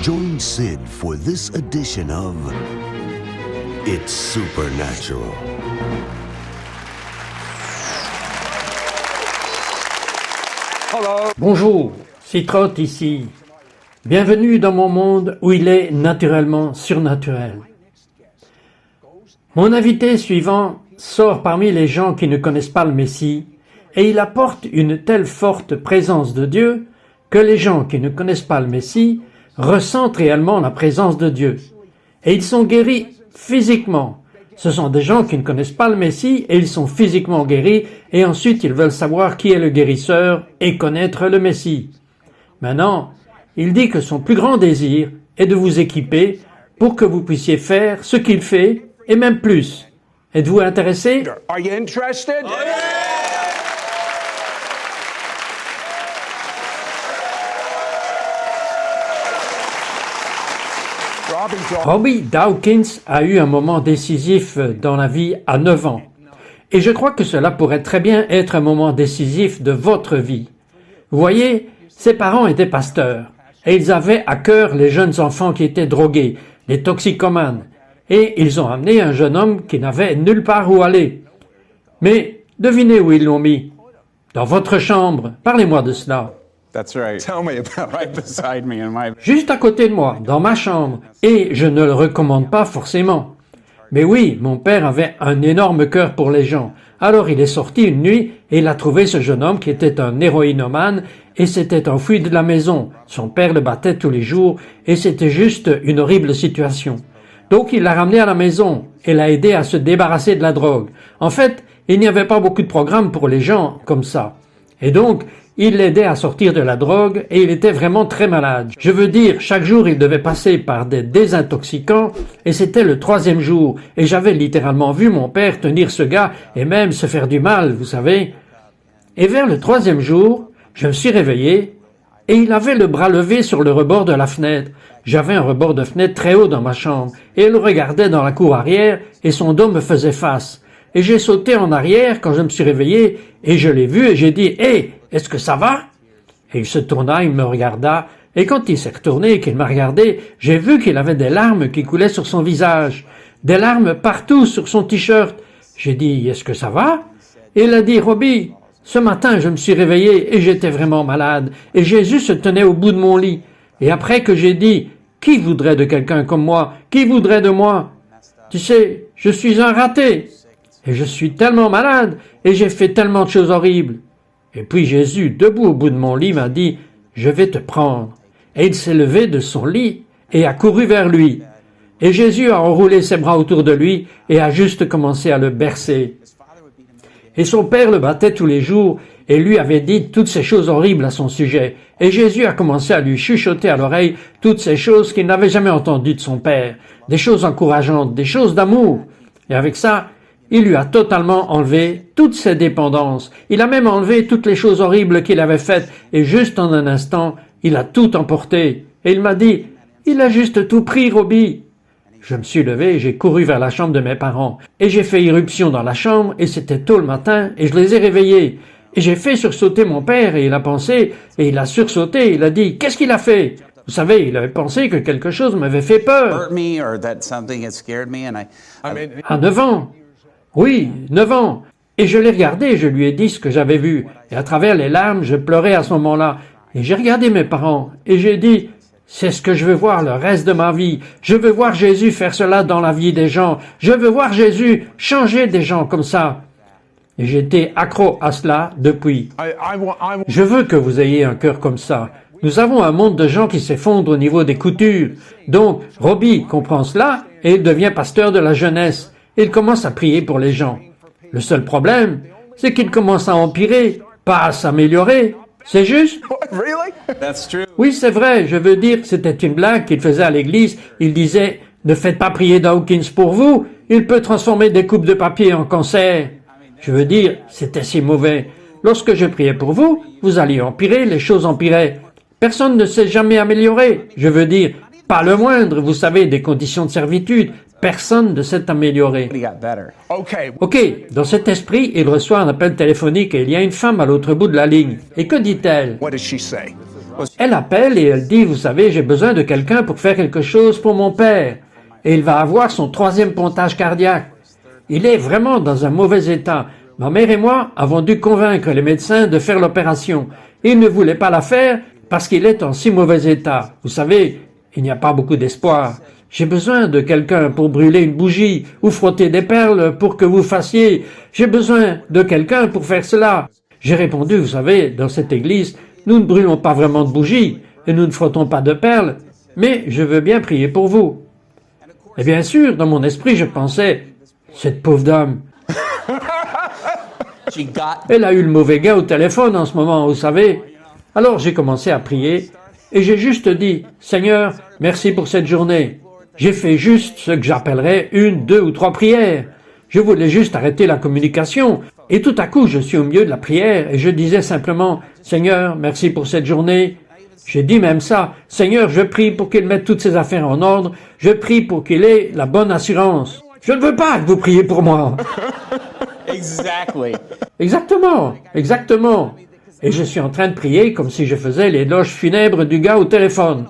Join Sid for this edition of It's Supernatural. Bonjour, c'est Trott ici. Bienvenue dans mon monde où il est naturellement surnaturel. Mon invité suivant sort parmi les gens qui ne connaissent pas le Messie et il apporte une telle forte présence de Dieu que les gens qui ne connaissent pas le Messie ressentent réellement la présence de Dieu. Et ils sont guéris physiquement. Ce sont des gens qui ne connaissent pas le Messie et ils sont physiquement guéris et ensuite ils veulent savoir qui est le guérisseur et connaître le Messie. Maintenant, il dit que son plus grand désir est de vous équiper pour que vous puissiez faire ce qu'il fait et même plus. Êtes-vous intéressé? Are you interested? Robbie Dawkins a eu un moment décisif dans la vie à 9 ans. Et je crois que cela pourrait très bien être un moment décisif de votre vie. Vous voyez, ses parents étaient pasteurs. Et ils avaient à cœur les jeunes enfants qui étaient drogués, les toxicomanes. Et ils ont amené un jeune homme qui n'avait nulle part où aller. Mais devinez où ils l'ont mis? Dans votre chambre. Parlez-moi de cela. That's right. Tell me about right beside me in my... Juste à côté de moi, dans ma chambre. Et je ne le recommande pas forcément. Mais oui, mon père avait un énorme cœur pour les gens. Alors il est sorti une nuit et il a trouvé ce jeune homme qui était un héroïnomane et s'était enfui de la maison. Son père le battait tous les jours et c'était juste une horrible situation. Donc il l'a ramené à la maison et l'a aidé à se débarrasser de la drogue. En fait, il n'y avait pas beaucoup de programmes pour les gens comme ça. Et donc, il l'aidait à sortir de la drogue et il était vraiment très malade. Je veux dire, chaque jour, il devait passer par des désintoxicants et c'était le 3e jour. Et j'avais littéralement vu mon père tenir ce gars et même se faire du mal, vous savez. Et vers le 3e jour, je me suis réveillé et il avait le bras levé sur le rebord de la fenêtre. J'avais un rebord de fenêtre très haut dans ma chambre et il regardait dans la cour arrière et son dos me faisait face. Et j'ai sauté en arrière quand je me suis réveillé et je l'ai vu et j'ai dit « Hé, est-ce que ça va ?» Et il se tourna, il me regarda et quand il s'est retourné et qu'il m'a regardé, j'ai vu qu'il avait des larmes qui coulaient sur son visage, des larmes partout sur son t-shirt. J'ai dit « Est-ce que ça va ?» Et il a dit « Robbie, ce matin je me suis réveillé et j'étais vraiment malade et Jésus se tenait au bout de mon lit. Et après que j'ai dit « Qui voudrait de quelqu'un comme moi? Qui voudrait de moi? Tu sais, je suis un raté. » Et je suis tellement malade, et j'ai fait tellement de choses horribles. Et puis Jésus, debout au bout de mon lit, m'a dit, « Je vais te prendre. » Et il s'est levé de son lit et a couru vers lui. Et Jésus a enroulé ses bras autour de lui et a juste commencé à le bercer. Et son père le battait tous les jours et lui avait dit toutes ces choses horribles à son sujet. Et Jésus a commencé à lui chuchoter à l'oreille toutes ces choses qu'il n'avait jamais entendues de son père, des choses encourageantes, des choses d'amour. Et avec ça, il lui a totalement enlevé toutes ses dépendances. Il a même enlevé toutes les choses horribles qu'il avait faites. Et juste en un instant, il a tout emporté. Et il m'a dit, « Il a juste tout pris, Robbie. » Je me suis levé et j'ai couru vers la chambre de mes parents. Et j'ai fait irruption dans la chambre et c'était tôt le matin et je les ai réveillés. Et j'ai fait sursauter mon père et il a pensé, et il a sursauté, il a dit, « Qu'est-ce qu'il a fait ?» Vous savez, il avait pensé que quelque chose m'avait fait peur. À 9 ans. Oui, 9 ans. Et je l'ai regardé et je lui ai dit ce que j'avais vu. Et à travers les larmes, je pleurais à ce moment-là. Et j'ai regardé mes parents et j'ai dit, c'est ce que je veux voir le reste de ma vie. Je veux voir Jésus faire cela dans la vie des gens. Je veux voir Jésus changer des gens comme ça. Et j'ai été accro à cela depuis. Je veux que vous ayez un cœur comme ça. Nous avons un monde de gens qui s'effondrent au niveau des coutures. Donc, Robbie comprend cela et il devient pasteur de la jeunesse. Il commence à prier pour les gens. Le seul problème, c'est qu'il commence à empirer, pas à s'améliorer. C'est juste? Oui, c'est vrai. Je veux dire, c'était une blague qu'il faisait à l'église. Il disait, ne faites pas prier Dawkins pour vous. Il peut transformer des coupes de papier en cancer. Je veux dire, c'était si mauvais. Lorsque je priais pour vous, vous alliez empirer, les choses empiraient. Personne ne s'est jamais amélioré. Je veux dire, pas le moindre, vous savez, des conditions de servitude. Personne ne s'est amélioré. Ok, dans cet esprit, il reçoit un appel téléphonique et il y a une femme à l'autre bout de la ligne. Et que dit-elle? Elle appelle et elle dit, vous savez, j'ai besoin de quelqu'un pour faire quelque chose pour mon père. Et il va avoir son 3e pontage cardiaque. Il est vraiment dans un mauvais état. Ma mère et moi avons dû convaincre les médecins de faire l'opération. Ils ne voulaient pas la faire parce qu'il est en si mauvais état. Vous savez, il n'y a pas beaucoup d'espoir. J'ai besoin de quelqu'un pour brûler une bougie ou frotter des perles pour que vous fassiez. J'ai besoin de quelqu'un pour faire cela. J'ai répondu, vous savez, dans cette église, nous ne brûlons pas vraiment de bougies et nous ne frottons pas de perles, mais je veux bien prier pour vous. Et bien sûr, dans mon esprit, je pensais, cette pauvre dame, elle a eu le mauvais gars au téléphone en ce moment, vous savez. Alors j'ai commencé à prier et j'ai juste dit, Seigneur, merci pour cette journée. J'ai fait juste ce que j'appellerais 1, 2 ou 3 prières. Je voulais juste arrêter la communication. Et tout à coup, je suis au milieu de la prière et je disais simplement, Seigneur, merci pour cette journée. J'ai dit même ça, Seigneur, je prie pour qu'il mette toutes ses affaires en ordre. Je prie pour qu'il ait la bonne assurance. Je ne veux pas que vous priez pour moi. Exactly. Exactement, exactement. Et je suis en train de prier comme si je faisais l'éloge funèbre du gars au téléphone.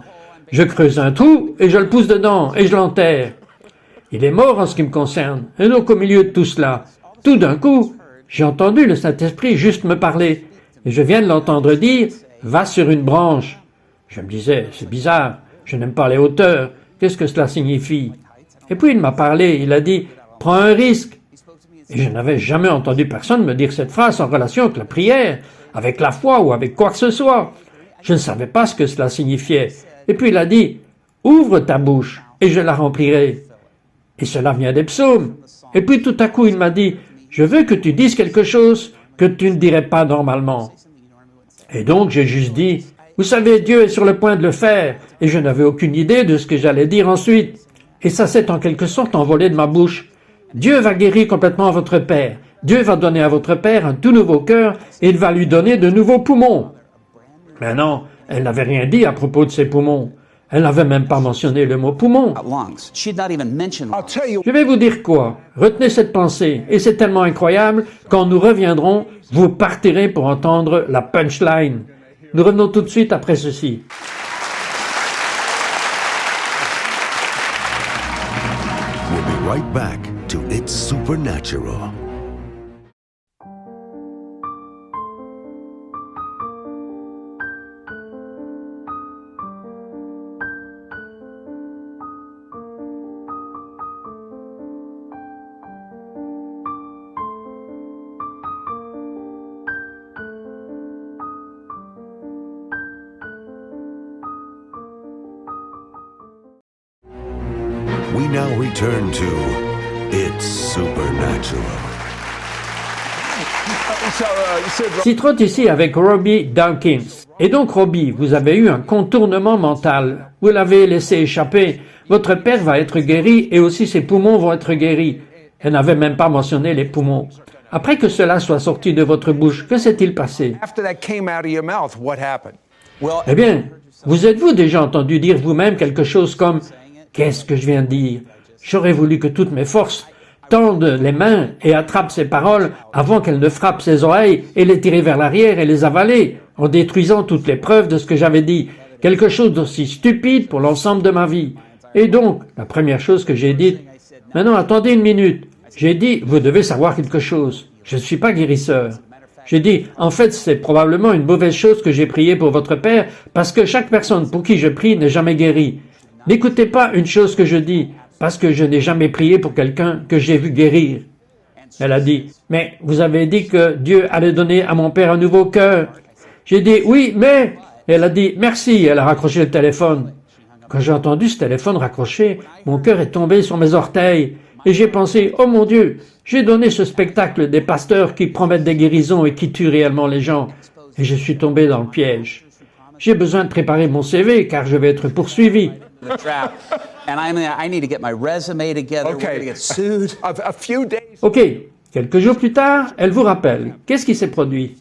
Je creuse un trou et je le pousse dedans et je l'enterre. Il est mort en ce qui me concerne. Et donc au milieu de tout cela, tout d'un coup, j'ai entendu le Saint-Esprit juste me parler. Et je viens de l'entendre dire, va sur une branche. Je me disais, c'est bizarre, je n'aime pas les hauteurs. Qu'est-ce que cela signifie? Et puis il m'a parlé, il a dit, prends un risque. Et je n'avais jamais entendu personne me dire cette phrase en relation avec la prière, avec la foi ou avec quoi que ce soit. Je ne savais pas ce que cela signifiait. Et puis il a dit, ouvre ta bouche et je la remplirai. Et cela vient des psaumes. Et puis tout à coup il m'a dit, je veux que tu dises quelque chose que tu ne dirais pas normalement. Et donc j'ai juste dit, vous savez, Dieu est sur le point de le faire, et je n'avais aucune idée de ce que j'allais dire ensuite. Et ça s'est en quelque sorte envolé de ma bouche. Dieu va guérir complètement votre père. Dieu va donner à votre père un tout nouveau cœur, et il va lui donner de nouveaux poumons. Mais non, elle n'avait rien dit à propos de ses poumons. Elle n'avait même pas mentionné le mot poumon. Je vais vous dire quoi. Retenez cette pensée, et c'est tellement incroyable, quand nous reviendrons, vous partirez pour entendre la punchline. Nous revenons tout de suite après ceci. We'll be right back to It's Supernatural. We now return to It's Supernatural. Citron ici avec Robbie Dawkins. Et donc Robbie, vous avez eu un contournement mental. Vous l'avez laissé échapper. Votre père va être guéri et aussi ses poumons vont être guéris. Elle n'avait même pas mentionné les poumons. Après que cela soit sorti de votre bouche, que s'est-il passé? After that came out of your mouth, what happened? Eh bien, vous êtes-vous déjà entendu dire vous-même quelque chose comme « Qu'est-ce que je viens de dire? J'aurais voulu que toutes mes forces tendent les mains et attrapent ces paroles avant qu'elles ne frappent ses oreilles et les tirer vers l'arrière et les avaler, en détruisant toutes les preuves de ce que j'avais dit. Quelque chose d'aussi stupide pour l'ensemble de ma vie. Et donc, la première chose que j'ai dite, « Maintenant, attendez une minute. » J'ai dit, « Vous devez savoir quelque chose. Je ne suis pas guérisseur. » J'ai dit, en fait, c'est probablement une mauvaise chose que j'ai prié pour votre père, parce que chaque personne pour qui je prie n'est jamais guérie. N'écoutez pas une chose que je dis, parce que je n'ai jamais prié pour quelqu'un que j'ai vu guérir. Elle a dit, mais vous avez dit que Dieu allait donner à mon père un nouveau cœur. J'ai dit, oui, mais... Elle a dit, merci, elle a raccroché le téléphone. Quand j'ai entendu ce téléphone raccroché, mon cœur est tombé sur mes orteils, et j'ai pensé, oh mon Dieu, j'ai donné ce spectacle des pasteurs qui promettent des guérisons et qui tuent réellement les gens, et je suis tombé dans le piège. J'ai besoin de préparer mon CV, car je vais être poursuivi. The trap, and I need to get my resume together. We're going to get sued. A few days. Ok, quelques jours plus tard, elle vous rappelle. Qu'est-ce qui s'est produit?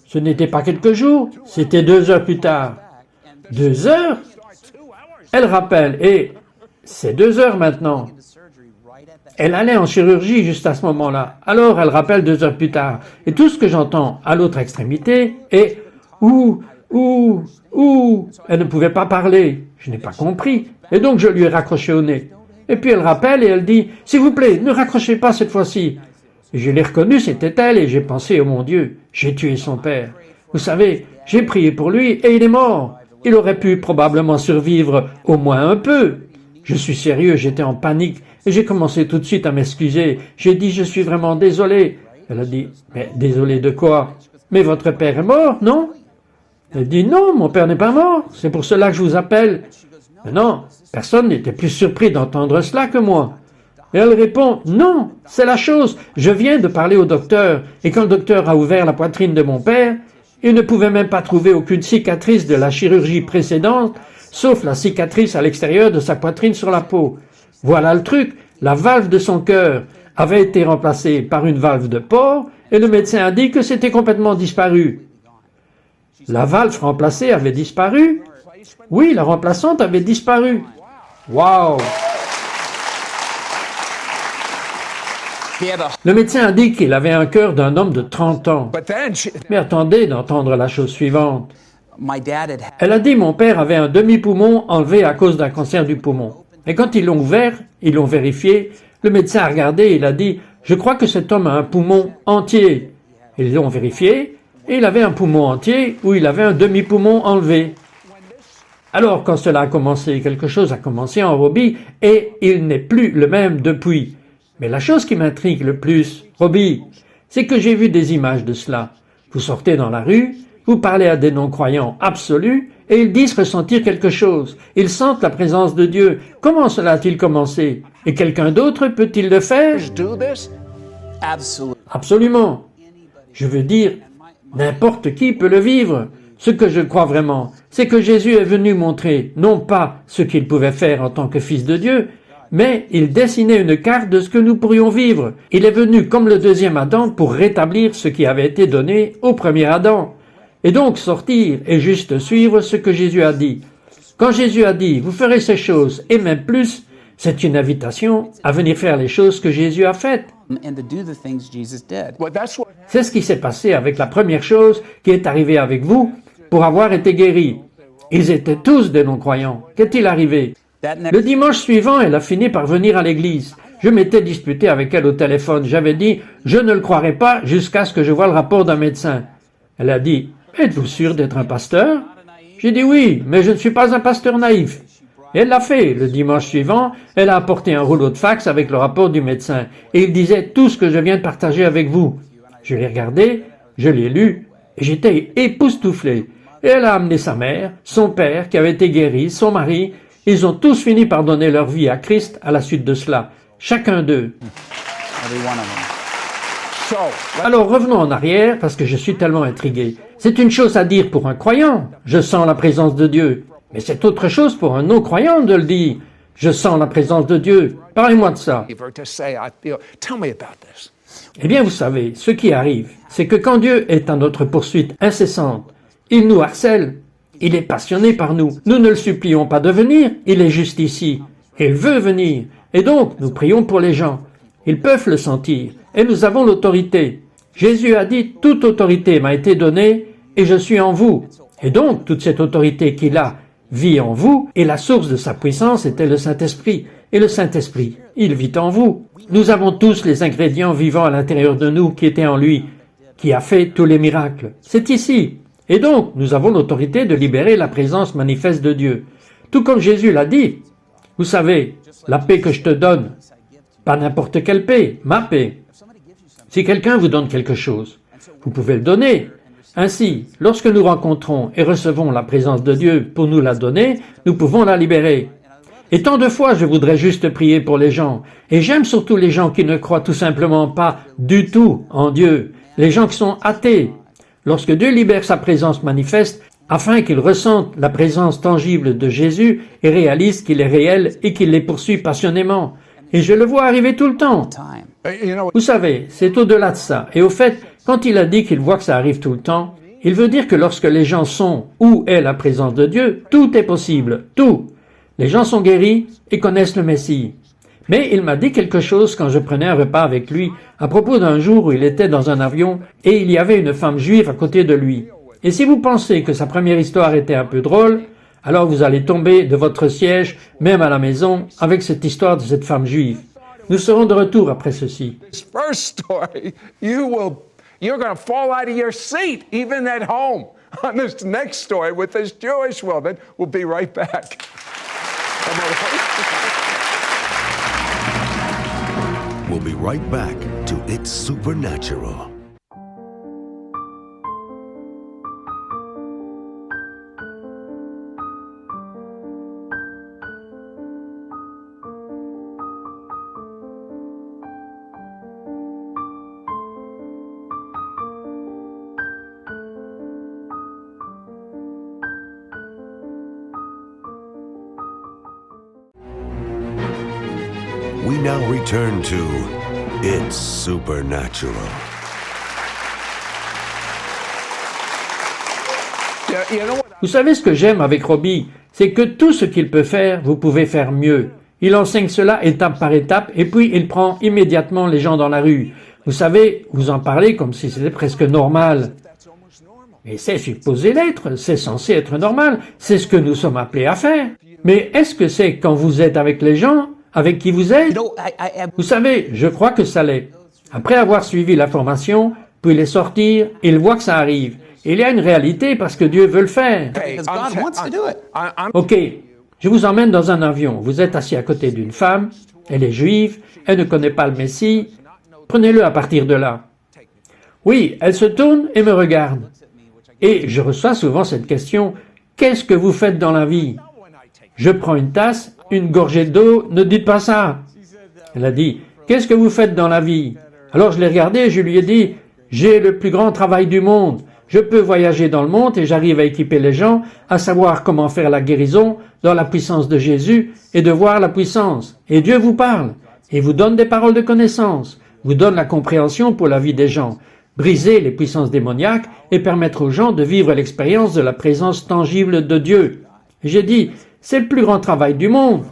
Ce n'était pas quelques jours, c'était 2 heures plus tard. 2 heures? Elle rappelle, et c'est 2 heures maintenant. Elle allait en chirurgie juste à ce moment-là. Alors elle rappelle 2 heures plus tard. Et tout ce que j'entends à l'autre extrémité est « Ouh, Ouh, ouh, elle ne pouvait pas parler. Je n'ai pas compris. Et donc je lui ai raccroché au nez. Et puis elle rappelle et elle dit, s'il vous plaît, ne raccrochez pas cette fois-ci. Et je l'ai reconnue, c'était elle, et j'ai pensé, oh mon Dieu, j'ai tué son père. Vous savez, j'ai prié pour lui et il est mort. Il aurait pu probablement survivre au moins un peu. Je suis sérieux, j'étais en panique et j'ai commencé tout de suite à m'excuser. J'ai dit, je suis vraiment désolé. Elle a dit, mais désolé de quoi? Mais votre père est mort, non? Elle dit, non, mon père n'est pas mort, c'est pour cela que je vous appelle. Mais non, personne n'était plus surpris d'entendre cela que moi. Et elle répond, non, c'est la chose, je viens de parler au docteur, et quand le docteur a ouvert la poitrine de mon père, il ne pouvait même pas trouver aucune cicatrice de la chirurgie précédente, sauf la cicatrice à l'extérieur de sa poitrine sur la peau. Voilà le truc, la valve de son cœur avait été remplacée par une valve de porc, et le médecin a dit que c'était complètement disparu. La valve remplacée avait disparu? Oui, la remplaçante avait disparu. Waouh! Le médecin a dit qu'il avait un cœur d'un homme de 30 ans. Mais attendez d'entendre la chose suivante. Elle a dit mon père avait un demi-poumon enlevé à cause d'un cancer du poumon. Et quand ils l'ont ouvert, ils l'ont vérifié, le médecin a regardé et il a dit « Je crois que cet homme a un poumon entier ». Ils l'ont vérifié et il avait un poumon entier où il avait un demi-poumon enlevé. Alors quand cela a commencé, quelque chose a commencé en Robbie et il n'est plus le même depuis. Mais la chose qui m'intrigue le plus, Robbie, c'est que j'ai vu des images de cela. Vous sortez dans la rue, vous parlez à des non-croyants absolus et ils disent ressentir quelque chose. Ils sentent la présence de Dieu. Comment cela a-t-il commencé? Et quelqu'un d'autre peut-il le faire? Absolument. Je veux dire, n'importe qui peut le vivre. Ce que je crois vraiment, c'est que Jésus est venu montrer non pas ce qu'il pouvait faire en tant que Fils de Dieu, mais il dessinait une carte de ce que nous pourrions vivre. Il est venu comme le deuxième Adam pour rétablir ce qui avait été donné au premier Adam. Et donc sortir et juste suivre ce que Jésus a dit. Quand Jésus a dit « Vous ferez ces choses et même plus », c'est une invitation à venir faire les choses que Jésus a faites. C'est ce qui s'est passé avec la première chose qui est arrivée avec vous pour avoir été guéris. Ils étaient tous des non-croyants. Qu'est-il arrivé? Le dimanche suivant, elle a fini par venir à l'église. Je m'étais disputé avec elle au téléphone. J'avais dit « Je ne le croirai pas jusqu'à ce que je voie le rapport d'un médecin ». Elle a dit « Êtes-vous sûr d'être un pasteur ?» J'ai dit « Oui, mais je ne suis pas un pasteur naïf ». Et elle l'a fait. Le dimanche suivant, elle a apporté un rouleau de fax avec le rapport du médecin. Et il disait tout ce que je viens de partager avec vous. Je l'ai regardé, je l'ai lu, et j'étais époustouflé. Et elle a amené sa mère, son père qui avait été guéri, son mari. Ils ont tous fini par donner leur vie à Christ à la suite de cela. Chacun d'eux. Alors revenons en arrière parce que je suis tellement intrigué. C'est une chose à dire pour un croyant. Je sens la présence de Dieu. Mais c'est autre chose pour un non-croyant de le dire. Je sens la présence de Dieu. Parlez-moi de ça. Eh bien, vous savez, ce qui arrive, c'est que quand Dieu est à notre poursuite incessante, il nous harcèle. Il est passionné par nous. Nous ne le supplions pas de venir. Il est juste ici. Il veut venir. Et donc, nous prions pour les gens. Ils peuvent le sentir. Et nous avons l'autorité. Jésus a dit, toute autorité m'a été donnée et je suis en vous. Et donc, toute cette autorité qu'il a vit en vous et la source de sa puissance était le Saint-Esprit. Et le Saint-Esprit, il vit en vous. Nous avons tous les ingrédients vivants à l'intérieur de nous qui étaient en lui, qui a fait tous les miracles. C'est ici. Et donc, nous avons l'autorité de libérer la présence manifeste de Dieu. Tout comme Jésus l'a dit. Vous savez, la paix que je te donne, pas n'importe quelle paix, ma paix. Si quelqu'un vous donne quelque chose, vous pouvez le donner. Ainsi, lorsque nous rencontrons et recevons la présence de Dieu pour nous la donner, nous pouvons la libérer. Et tant de fois, je voudrais juste prier pour les gens. Et j'aime surtout les gens qui ne croient tout simplement pas du tout en Dieu. Les gens qui sont athées. Lorsque Dieu libère sa présence manifeste, afin qu'ils ressentent la présence tangible de Jésus et réalisent qu'il est réel et qu'il les poursuit passionnément. Et je le vois arriver tout le temps. Vous savez, c'est au-delà de ça. Et au fait, quand il a dit qu'il voit que ça arrive tout le temps, il veut dire que lorsque les gens sont où est la présence de Dieu, tout est possible. Tout. Les gens sont guéris et connaissent le Messie. Mais il m'a dit quelque chose quand je prenais un repas avec lui à propos d'un jour où il était dans un avion et il y avait une femme juive à côté de lui. Et si vous pensez que sa première histoire était un peu drôle, alors vous allez tomber de votre siège, même à la maison, avec cette histoire de cette femme juive. Nous serons de retour après ceci. This first story, you're going to fall out of your seat, even at home. On this next story with this Jewish woman, we'll be right back. We'll be right back to It's Supernatural. We now return to It's Supernatural. You know what? Vous savez ce que j'aime avec Robbie, c'est que tout ce qu'il peut faire, vous pouvez faire mieux. Il enseigne cela étape par étape et puis il prend immédiatement les gens dans la rue. Vous savez, vous en parlez comme si c'était presque normal. Mais c'est supposé l'être, c'est censé être normal, c'est ce que nous sommes appelés à faire. Mais est-ce que c'est quand vous êtes avec les gens, avec qui vous êtes? Vous savez, je crois que ça l'est. Après avoir suivi la formation, puis les sortir, il voit que ça arrive. Il y a une réalité parce que Dieu veut le faire. Because God wants to do it. Ok, je vous emmène dans un avion. Vous êtes assis à côté d'une femme, elle est juive, elle ne connaît pas le Messie. Prenez-le à partir de là. Oui, elle se tourne et me regarde. Et je reçois souvent cette question, qu'est-ce que vous faites dans la vie? Je prends une tasse, une gorgée d'eau, ne dites pas ça. Elle a dit, qu'est-ce que vous faites dans la vie? Alors je l'ai regardé et je lui ai dit, j'ai le plus grand travail du monde. Je peux voyager dans le monde et j'arrive à équiper les gens, à savoir comment faire la guérison dans la puissance de Jésus et de voir la puissance. Et Dieu vous parle et vous donne des paroles de connaissance, vous donne la compréhension pour la vie des gens, briser les puissances démoniaques et permettre aux gens de vivre l'expérience de la présence tangible de Dieu. Et j'ai dit, c'est le plus grand travail du monde.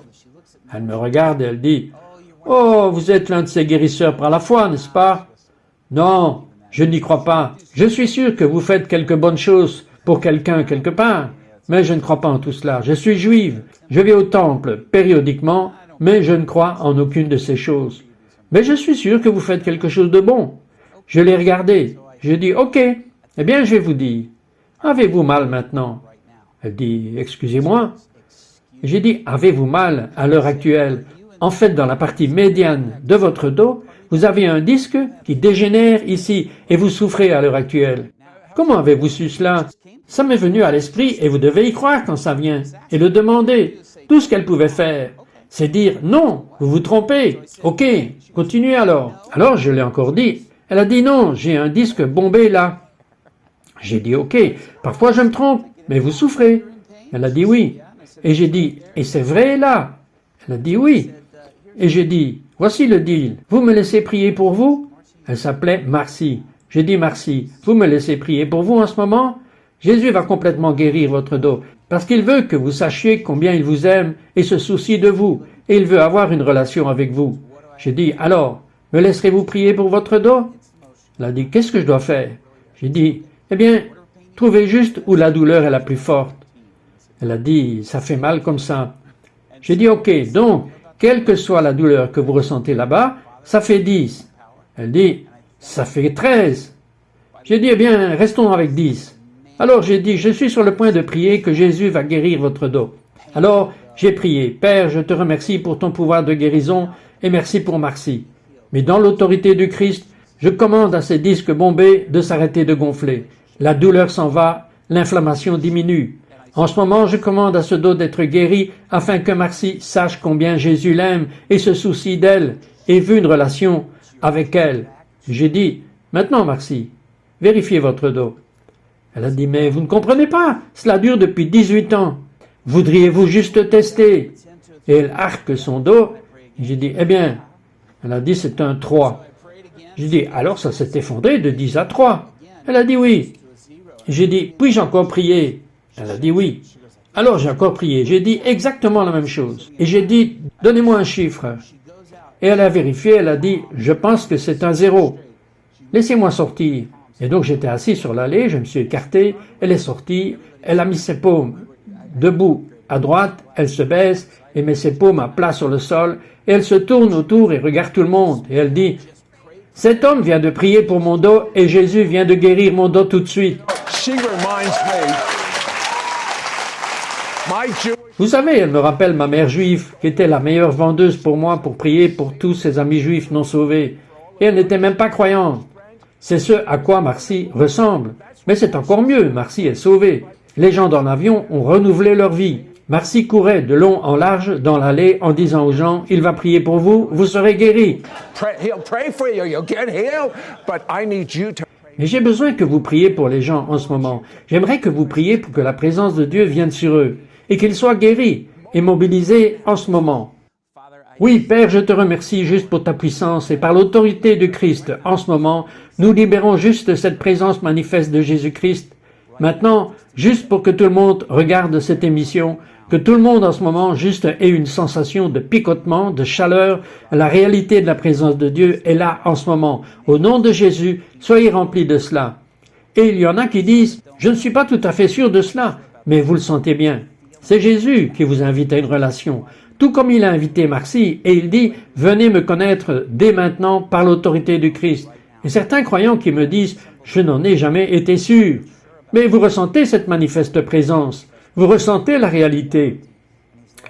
Elle me regarde et elle dit, oh, vous êtes l'un de ces guérisseurs par la foi, n'est-ce pas? Non, je n'y crois pas. Je suis sûr que vous faites quelque bonne chose pour quelqu'un quelque part, mais je ne crois pas en tout cela. Je suis juive, je vais au temple périodiquement, mais je ne crois en aucune de ces choses. Mais je suis sûr que vous faites quelque chose de bon. Je l'ai regardé. J'ai dit, ok, eh bien je vais vous dire, avez-vous mal maintenant? Elle dit, excusez-moi. J'ai dit, avez-vous mal à l'heure actuelle? En fait, dans la partie médiane de votre dos, vous avez un disque qui dégénère ici et vous souffrez à l'heure actuelle. Comment avez-vous su cela? Ça m'est venu à l'esprit et vous devez y croire quand ça vient et le demander. Tout ce qu'elle pouvait faire, c'est dire non, vous vous trompez. Ok, continuez alors. Alors je l'ai encore dit. Elle a dit non, j'ai un disque bombé là. J'ai dit ok, parfois je me trompe, mais vous souffrez. Elle a dit oui. Et j'ai dit, et c'est vrai là? Elle a dit oui. Et j'ai dit, voici le deal. Vous me laissez prier pour vous? Elle s'appelait Marcy. J'ai dit Marcy, vous me laissez prier pour vous en ce moment? Jésus va complètement guérir votre dos, parce qu'il veut que vous sachiez combien il vous aime et se soucie de vous, et il veut avoir une relation avec vous. J'ai dit, alors, me laisserez-vous prier pour votre dos? Elle a dit, qu'est-ce que je dois faire? J'ai dit, eh bien, trouvez juste où la douleur est la plus forte. Elle a dit, ça fait mal comme ça. J'ai dit, ok, donc, quelle que soit la douleur que vous ressentez là-bas, ça fait 10. Elle dit, ça fait 13. J'ai dit, eh bien, restons avec 10. Alors j'ai dit, je suis sur le point de prier que Jésus va guérir votre dos. Alors j'ai prié, Père, je te remercie pour ton pouvoir de guérison et merci pour Marcy. Mais dans l'autorité du Christ, je commande à ces disques bombés de s'arrêter de gonfler. La douleur s'en va, l'inflammation diminue. En ce moment, je commande à ce dos d'être guéri afin que Marcy sache combien Jésus l'aime et se soucie d'elle et veut une relation avec elle. J'ai dit, maintenant Marcy, vérifiez votre dos. Elle a dit, mais vous ne comprenez pas, cela dure depuis 18 ans. Voudriez-vous juste tester? Et elle arque son dos. J'ai dit, eh bien, elle a dit, c'est un 3. J'ai dit, alors ça s'est effondré de 10 à 3. Elle a dit oui. J'ai dit, puis-je encore prier? Elle a dit oui. Alors j'ai encore prié. J'ai dit exactement la même chose. Et j'ai dit, donnez-moi un chiffre. Et elle a vérifié, elle a dit, je pense que c'est un 0. Laissez-moi sortir. Et donc j'étais assis sur l'allée, je me suis écarté, elle est sortie, elle a mis ses paumes debout à droite, elle se baisse et met ses paumes à plat sur le sol, et elle se tourne autour et regarde tout le monde, et elle dit « Cet homme vient de prier pour mon dos et Jésus vient de guérir mon dos tout de suite. » She reminds me, my Jew- Vous savez, elle me rappelle ma mère juive, qui était la meilleure vendeuse pour moi pour prier pour tous ses amis juifs non sauvés. Et elle n'était même pas croyante. C'est ce à quoi Marcy ressemble. Mais c'est encore mieux, Marcy est sauvée. Les gens dans l'avion ont renouvelé leur vie. Marcy courait de long en large dans l'allée en disant aux gens, « Il va prier pour vous, vous serez guéris. He'll pray for you, you'll get healed, but I need you to... » Mais j'ai besoin que vous priez pour les gens en ce moment. J'aimerais que vous priez pour que la présence de Dieu vienne sur eux et qu'ils soient guéris et mobilisés en ce moment. Oui, Père, je te remercie juste pour ta puissance et par l'autorité de Christ. En ce moment, nous libérons juste cette présence manifeste de Jésus-Christ. Maintenant, juste pour que tout le monde regarde cette émission, que tout le monde en ce moment juste ait une sensation de picotement, de chaleur, la réalité de la présence de Dieu est là en ce moment. Au nom de Jésus, soyez remplis de cela. Et il y en a qui disent, je ne suis pas tout à fait sûr de cela, mais vous le sentez bien. C'est Jésus qui vous invite à une relation, tout comme il a invité Marcy, et il dit, venez me connaître dès maintenant par l'autorité du Christ. Et certains croyants qui me disent, je n'en ai jamais été sûr. Mais vous ressentez cette manifeste présence, vous ressentez la réalité.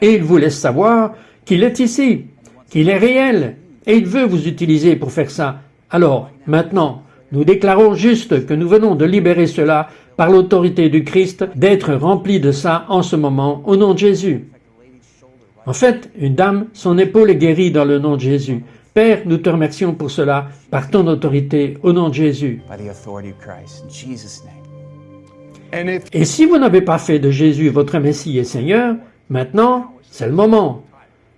Et il vous laisse savoir qu'il est ici, qu'il est réel, et il veut vous utiliser pour faire ça. Alors, maintenant, nous déclarons juste que nous venons de libérer cela par l'autorité du Christ, d'être remplis de ça en ce moment, au nom de Jésus. En fait, une dame, son épaule est guérie dans le nom de Jésus. Père, nous te remercions pour cela, par ton autorité, au nom de Jésus. By the authority of Christ. In Jesus' name. And if Et si vous n'avez pas fait de Jésus votre Messie et Seigneur, maintenant, c'est le moment.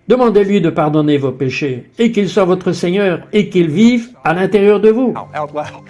Demandez-lui de pardonner vos péchés, et qu'il soit votre Seigneur, et qu'il vive à l'intérieur de vous. out loud.